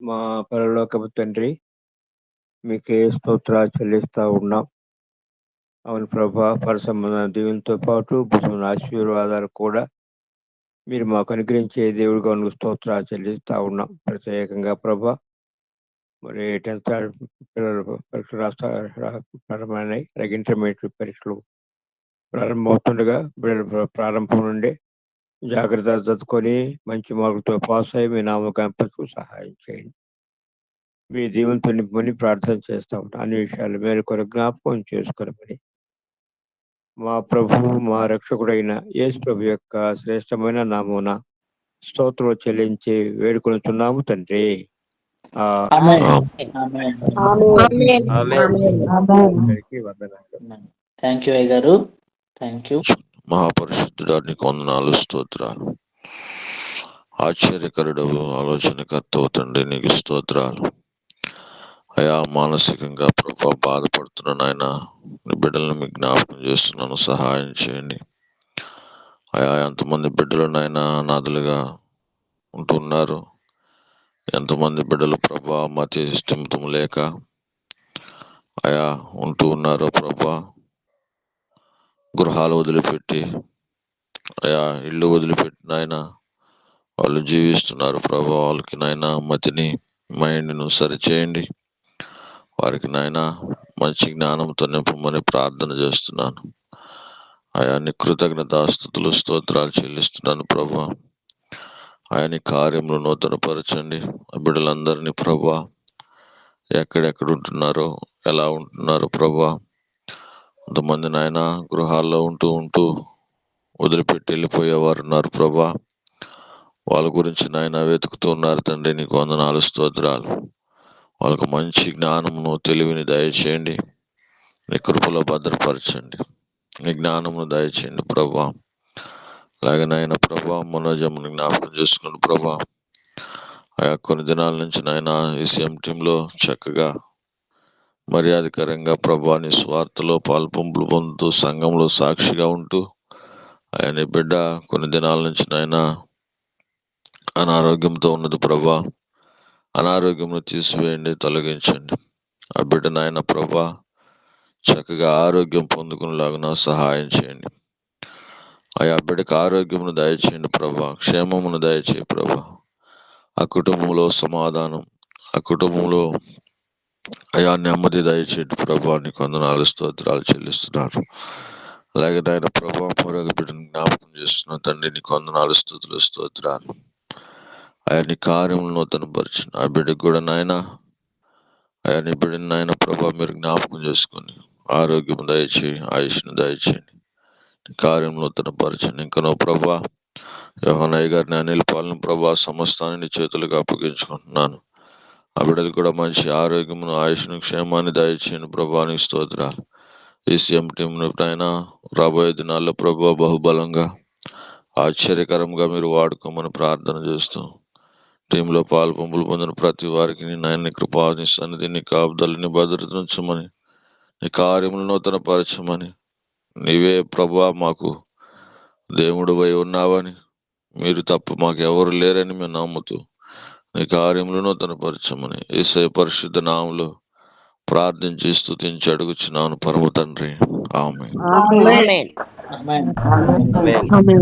మా పరలోకపు తండ్రి, మీకే స్తోత్రాలు చెల్లిస్తా ఉన్నాం. అవును ప్రభా, పరసంబంధ దీవులతో పాటు భూమి ఆశీర్వాదాలు కూడా మీరు మాకు అనుగ్రహించే దేవుడిగా ఉన్న స్తోత్రాలు చెల్లిస్తా ఉన్నాం. ప్రత్యేకంగా ప్రభా, మరి 10th పిల్లలు పరీక్షలు ప్రారంభమైనాయి. ఇంటర్మీడియట్ పరీక్షలు ప్రారంభమవుతుండగా బిడ్డలు ప్రారంభం నుండి జాగ్రత్తగా చదువుకొని మంచి మార్కులతో పాస్ అయ్యి మీ నామకాంపకు సహాయం చేయండి. మీ దీవులతో నింపమని ప్రార్థన చేస్తా ఉంటాం. అన్ని విషయాలు మీరు కొరకు జ్ఞాపకం చేసుకోమని మా ప్రభువు మా రక్షకుడైన యేసు ప్రభు యొక్క శ్రేష్టమైన నామమున స్తోత్రం చెల్లించి వేడుకొనుచున్నాము తండ్రి. ఆమేన్. అందరికీ వందనాలు. థ్యాంక్ యూ అయ్య గారు. Thank you. మహాపరిశుద్ధుడా, నీకు వందనాలు, స్తోత్రాలు. ఆశ్చర్యకరుడు, ఆలోచనకర్త తండ్రి, నీకు స్తోత్రాలు. అయా, మానసికంగా ప్రభా బాధపడుతున్న నాయన నీ బిడ్డలను మీకు జ్ఞాపకం చేస్తున్నాను, సహాయం చేయండి. అయా, ఎంతమంది బిడ్డలు నాయన అనాథలుగా ఉంటున్నారు, ఎంతమంది బిడ్డలు ప్రభా మతి స్థిమితం లేక అయా ఉంటూ ఉన్నారో ప్రభా, గృహాలు వదిలిపెట్టి అయా ఇల్లు వదిలిపెట్టి నాయన వాళ్ళు జీవిస్తున్నారు ప్రభా. వాళ్ళకి నాయన మతిని మైండ్ను సరిచేయండి. వారికి నాయన మంచి జ్ఞానంతో నింపమని ప్రార్థన చేస్తున్నాను. ఆయన్ని కృతజ్ఞతాస్తుతులు స్తోత్రాలు చెల్లిస్తున్నాను ప్రభా. ఆయన కార్యములు నూతనపరచండి. బిడ్డలందరినీ ప్రభా, ఎక్కడెక్కడ ఉంటున్నారో, ఎలా ఉంటున్నారో ప్రభా. కొంతమంది నాయన గృహాల్లో ఉంటూ వదిలిపెట్టి వెళ్ళిపోయేవారు ఉన్నారు ప్రభా. వాళ్ళ గురించి నాయన వెతుకుతూ ఉన్నారు తండ్రి. నీకు వందనాలు, స్తోత్రాలు. వాళ్ళకు మంచి జ్ఞానమును తెలివిని దయచేయండి. నీ కృపలో భద్రపరచండి. నీ జ్ఞానమును దయచేయండి ప్రభా. అలాగే నాయన ప్రభా, మనోజమును జ్ఞాపకం చేసుకోండి ప్రభా. ఆయా కొన్ని దినాల నుంచి నాయన ఈసీఎం టీంలో చక్కగా మర్యాదకరంగా ప్రభా నీ స్వార్థలో పాల్పొంపులు పొందుతూ సంఘంలో సాక్షిగా ఉంటూ ఆయన బిడ్డ కొన్ని దినాల నుంచి నాయన అనారోగ్యంతో ఉన్నది ప్రభా. అనారోగ్యంను తీసివేయండి, తొలగించండి. ఆ బిడ్డ నాయన ప్రభా చక్కగా ఆరోగ్యం పొందుకునేలాగా సహాయం చేయండి. ఆయా బిడ్డకు ఆరోగ్యమును దయచేయండి ప్రభా, క్షేమమును దయచేయి ప్రభా. ఆ కుటుంబంలో సమాధానం, ఆ కుటుంబంలో అయా నెమ్మది దయచేయండి ప్రభా. నీకు వందనాలు, స్తోత్రాలు చెల్లిస్తున్నారు. అలాగే నాయన ప్రభా, మరొక బిడ్డను జ్ఞాపకం చేస్తున్న తండ్రి, నీకు వందనాలు, స్తుతులు, స్తోత్రాలు. ఆయన నీ కార్యములు నూతనపరిచిన ఆ బిడ్డకు కూడా నాయన, ఆయన నీ బిడ్డని నాయన ప్రభా మీరు జ్ఞాపకం చేసుకొని ఆరోగ్యం దయచేయి, ఆయుష్ను దయచేయండి, నీ కార్యం నూతనపరచండి. ఇంకనో ప్రభా యోహానయ్య గారిని, అనిల్ పాలన ప్రభా సమస్తాన్ని నీ చేతులకు అప్పగించుకుంటున్నాను. ఆ బిడ్డలు కూడా మంచి ఆరోగ్యమును, ఆయుష్ను, క్షేమాన్ని దయచేయండి ప్రభా. నీకు స్తోత్రాలు. ఈసీఎం టీంను ఆయన రాబోయే దినాల్లో ప్రభా బహుబలంగా ఆశ్చర్యకరంగా మీరు వాడుకోమని ప్రార్థన చేస్తూ, టీంలో పాల్పొంపులు పొందిన ప్రతి వారికి నీ నాయన్ని కృపాని సన్నిధి, నీ కాపుదలని భద్రత ఉంచమని, నీ కార్యములు నూతనపరచమని, నీవే ప్రభా మాకు దేవుడు వై ఉన్నావని, మీరు తప్ప మాకు ఎవరు లేరని మేము నమ్ముతూ నీ కార్యములు నూతనపరచమని యేసయ్య పరిశుద్ధ నామములో ప్రార్థించి స్తుతించి అడుగుచున్నాను పరమ తండ్రి. ఆమేన్. ఆమేన్. ఆమేన్.